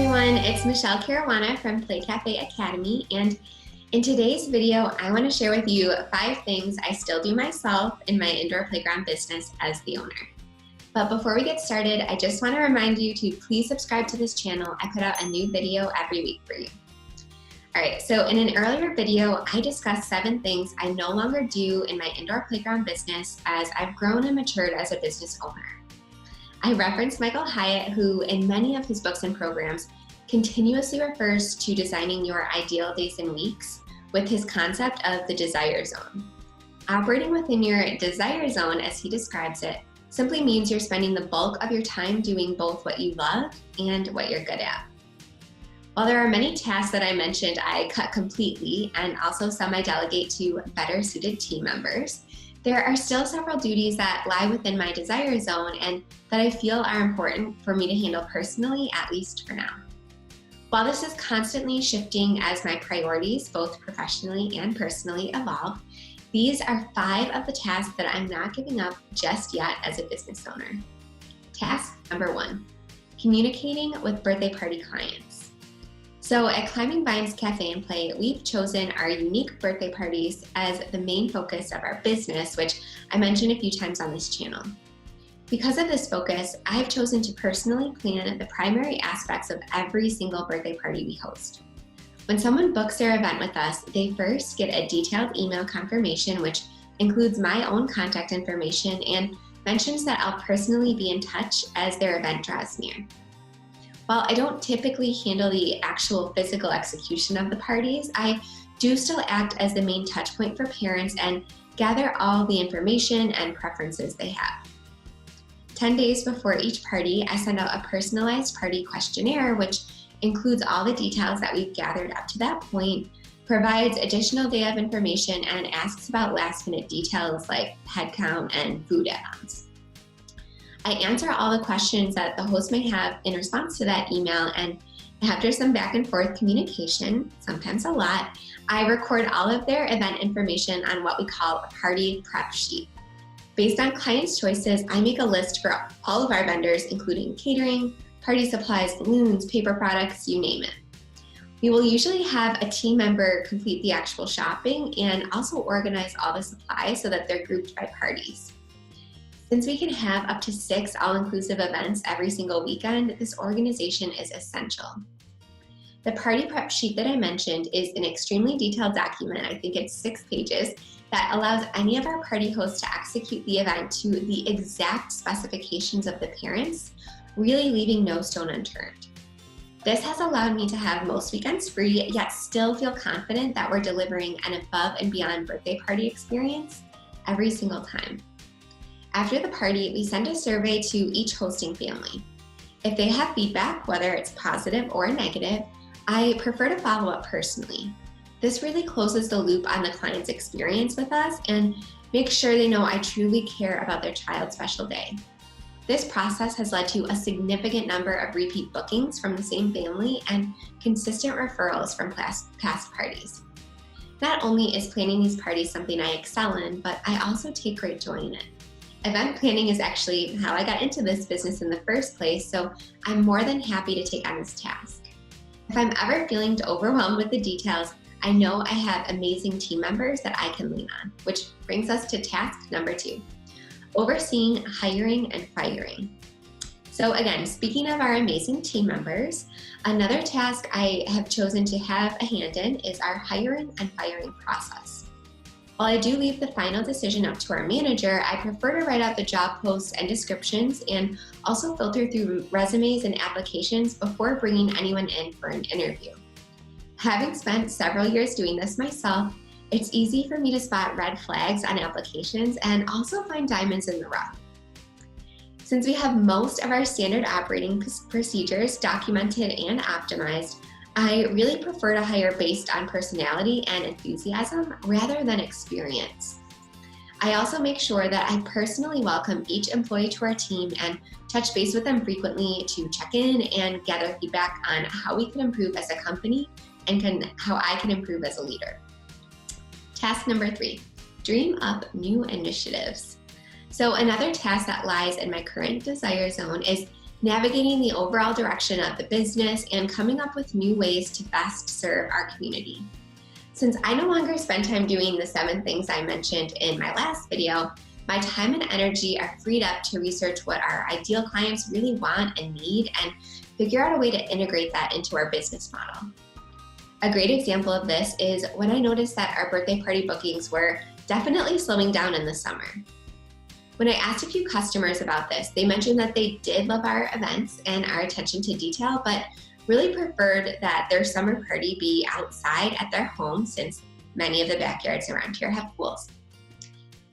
everyone, it's Michelle Caruana from Play Cafe Academy, and in today's video, I want to share with you 5 things I still do myself in my indoor playground business as the owner. But before we get started, I just want to remind you to please subscribe to this channel. I put out a new video every week for you. All right, so in an earlier video, I discussed 7 things I no longer do in my indoor playground business as I've grown and matured as a business owner. I referenced Michael Hyatt, who in many of his books and programs continuously refers to designing your ideal days and weeks with his concept of the desire zone. Operating within your desire zone, as he describes it, simply means you're spending the bulk of your time doing both what you love and what you're good at. While there are many tasks that I mentioned I cut completely, and also some I delegate to better suited team members, there are still several duties that lie within my desire zone and that I feel are important for me to handle personally, at least for now. While this is constantly shifting as my priorities, both professionally and personally, evolve, these are 5 of the tasks that I'm not giving up just yet as a business owner. Task number 1, communicating with birthday party clients. So at Climbing Vines Cafe and Play, we've chosen our unique birthday parties as the main focus of our business, which I mentioned a few times on this channel. Because of this focus, I've chosen to personally plan the primary aspects of every single birthday party we host. When someone books their event with us, they first get a detailed email confirmation, which includes my own contact information and mentions that I'll personally be in touch as their event draws near. While I don't typically handle the actual physical execution of the parties, I do still act as the main touch point for parents and gather all the information and preferences they have. 10 days before each party, I send out a personalized party questionnaire, which includes all the details that we've gathered up to that point, provides additional day of information, and asks about last-minute details like head count and food add-ons. I answer all the questions that the host may have in response to that email, and after some back and forth communication, sometimes a lot, I record all of their event information on what we call a party prep sheet. Based on clients' choices, I make a list for all of our vendors, including catering, party supplies, balloons, paper products, you name it. We will usually have a team member complete the actual shopping and also organize all the supplies so that they're grouped by parties. Since we can have up to 6 all-inclusive events every single weekend, this organization is essential. The party prep sheet that I mentioned is an extremely detailed document, I think it's 6 pages, that allows any of our party hosts to execute the event to the exact specifications of the parents, really leaving no stone unturned. This has allowed me to have most weekends free, yet still feel confident that we're delivering an above and beyond birthday party experience every single time. After the party, we send a survey to each hosting family. If they have feedback, whether it's positive or negative, I prefer to follow up personally. This really closes the loop on the client's experience with us and makes sure they know I truly care about their child's special day. This process has led to a significant number of repeat bookings from the same family and consistent referrals from past parties. Not only is planning these parties something I excel in, but I also take great joy in it. Event planning is actually how I got into this business in the first place, so I'm more than happy to take on this task. If I'm ever feeling overwhelmed with the details, I know I have amazing team members that I can lean on, which brings us to task number 2, overseeing hiring and firing. So again, speaking of our amazing team members, another task I have chosen to have a hand in is our hiring and firing process. While I do leave the final decision up to our manager, I prefer to write out the job posts and descriptions and also filter through resumes and applications before bringing anyone in for an interview. Having spent several years doing this myself, it's easy for me to spot red flags on applications and also find diamonds in the rough. Since we have most of our standard operating procedures documented and optimized, I really prefer to hire based on personality and enthusiasm rather than experience. I also make sure that I personally welcome each employee to our team and touch base with them frequently to check in and gather feedback on how we can improve as a company and how I can improve as a leader. Task number 3, dream up new initiatives. So another task that lies in my current desire zone is navigating the overall direction of the business, and coming up with new ways to best serve our community. Since I no longer spend time doing the 7 things I mentioned in my last video, my time and energy are freed up to research what our ideal clients really want and need and figure out a way to integrate that into our business model. A great example of this is when I noticed that our birthday party bookings were definitely slowing down in the summer. When I asked a few customers about this, they mentioned that they did love our events and our attention to detail, but really preferred that their summer party be outside at their home since many of the backyards around here have pools.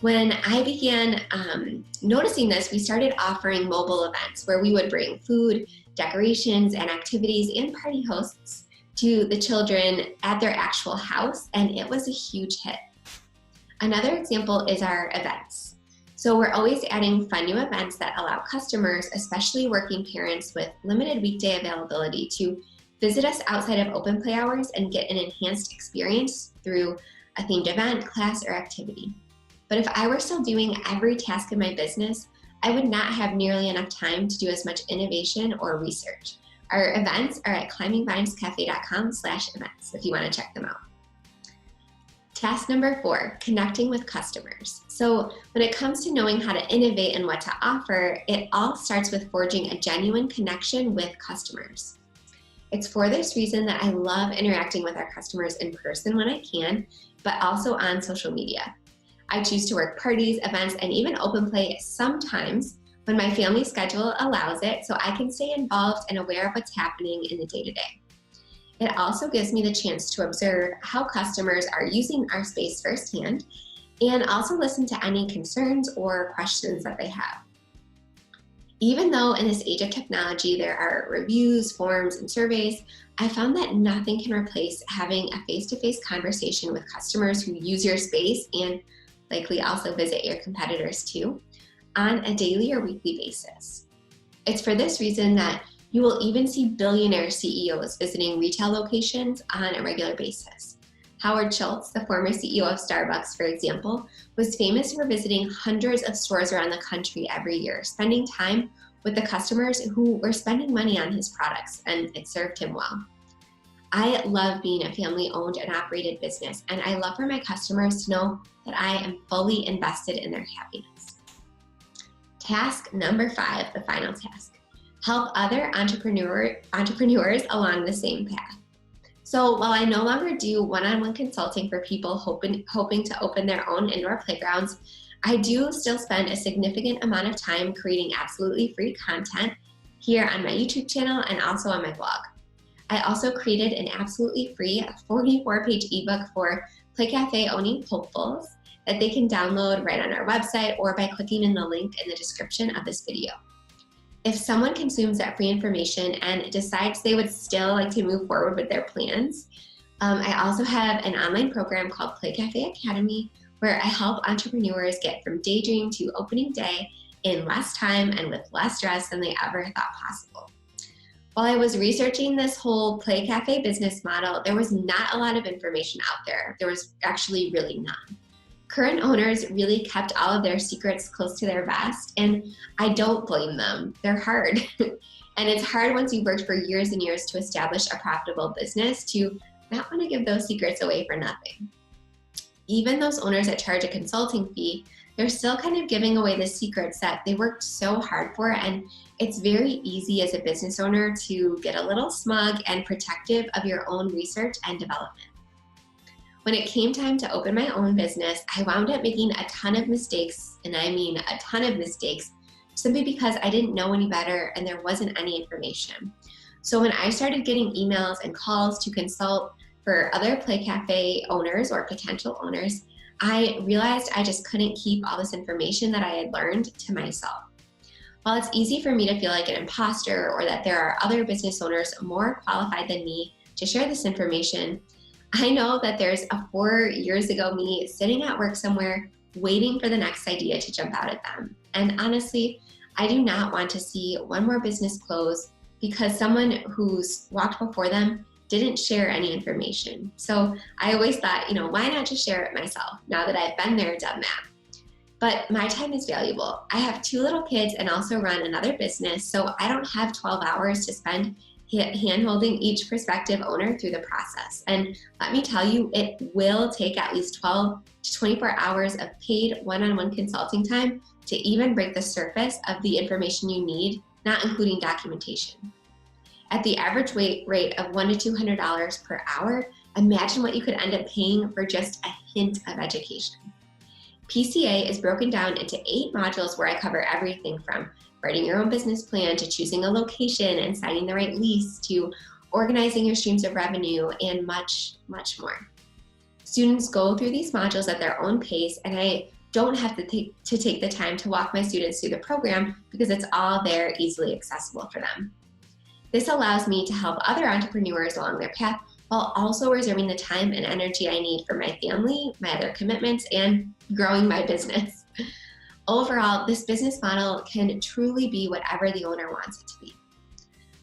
When I began noticing this, we started offering mobile events where we would bring food, decorations, and activities and party hosts to the children at their actual house, and it was a huge hit. Another example is our events. So we're always adding fun new events that allow customers, especially working parents with limited weekday availability, to visit us outside of open play hours and get an enhanced experience through a themed event, class, or activity. But if I were still doing every task in my business, I would not have nearly enough time to do as much innovation or research. Our events are at climbingvinescafe.com/events if you want to check them out. Task number 4, connecting with customers. So when it comes to knowing how to innovate and what to offer, it all starts with forging a genuine connection with customers. It's for this reason that I love interacting with our customers in person when I can, but also on social media. I choose to work parties, events, and even open play sometimes when my family schedule allows it, so I can stay involved and aware of what's happening in the day-to-day. It also gives me the chance to observe how customers are using our space firsthand and also listen to any concerns or questions that they have. Even though in this age of technology there are reviews, forms, and surveys, I found that nothing can replace having a face-to-face conversation with customers who use your space and likely also visit your competitors too, on a daily or weekly basis. It's for this reason that you will even see billionaire CEOs visiting retail locations on a regular basis. Howard Schultz, the former CEO of Starbucks, for example, was famous for visiting hundreds of stores around the country every year, spending time with the customers who were spending money on his products, and it served him well. I love being a family-owned and operated business, and I love for my customers to know that I am fully invested in their happiness. Task number 5, the final task. Help other entrepreneurs along the same path. So while I no longer do one-on-one consulting for people hoping to open their own indoor playgrounds, I do still spend a significant amount of time creating absolutely free content here on my YouTube channel and also on my blog. I also created an absolutely free 44-page ebook for Play Cafe owning hopefuls that they can download right on our website or by clicking in the link in the description of this video. If someone consumes that free information and decides they would still like to move forward with their plans, I also have an online program called Play Cafe Academy where I help entrepreneurs get from daydream to opening day in less time and with less stress than they ever thought possible. While I was researching this whole Play Cafe business model, there was not a lot of information out there. There was actually really none. Current owners really kept all of their secrets close to their vest, and I don't blame them. They're hard. And it's hard once you've worked for years and years to establish a profitable business to not want to give those secrets away for nothing. Even those owners that charge a consulting fee, they're still kind of giving away the secrets that they worked so hard for, and it's very easy as a business owner to get a little smug and protective of your own research and development. When it came time to open my own business, I wound up making a ton of mistakes, and I mean a ton of mistakes, simply because I didn't know any better and there wasn't any information. So when I started getting emails and calls to consult for other Play Cafe owners or potential owners, I realized I just couldn't keep all this information that I had learned to myself. While it's easy for me to feel like an imposter or that there are other business owners more qualified than me to share this information, I know that there's a 4 years ago me sitting at work somewhere waiting for the next idea to jump out at them. And honestly, I do not want to see one more business close because someone who's walked before them didn't share any information. So I always thought, why not just share it myself now that I've been there, done that? But my time is valuable. I have 2 little kids and also run another business, so I don't have 12 hours to spend hand-holding each prospective owner through the process. And let me tell you, it will take at least 12 to 24 hours of paid one-on-one consulting time to even break the surface of the information you need, not including documentation. At the average rate of $100 to $200 per hour, imagine what you could end up paying for just a hint of education. PCA is broken down into 8 modules where I cover everything from writing your own business plan to choosing a location and signing the right lease to organizing your streams of revenue and much, much more. Students go through these modules at their own pace, and I don't have to take the time to walk my students through the program because it's all there, easily accessible for them. This allows me to help other entrepreneurs along their path while also reserving the time and energy I need for my family, my other commitments, and growing my business. Overall, this business model can truly be whatever the owner wants it to be.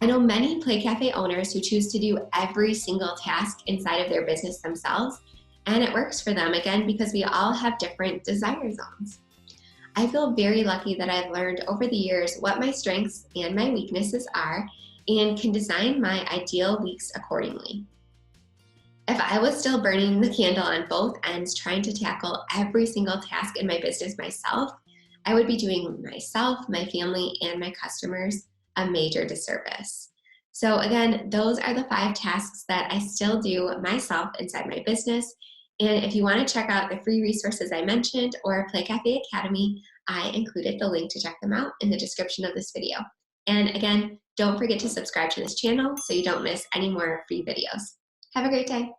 I know many Play Cafe owners who choose to do every single task inside of their business themselves, and it works for them, again, because we all have different desire zones. I feel very lucky that I've learned over the years what my strengths and my weaknesses are and can design my ideal weeks accordingly. If I was still burning the candle on both ends, trying to tackle every single task in my business myself, I would be doing myself, my family, and my customers a major disservice. So again, those are the 5 tasks that I still do myself inside my business. And if you want to check out the free resources I mentioned or Play Cafe Academy, I included the link to check them out in the description of this video. And again, don't forget to subscribe to this channel so you don't miss any more free videos. Have a great day.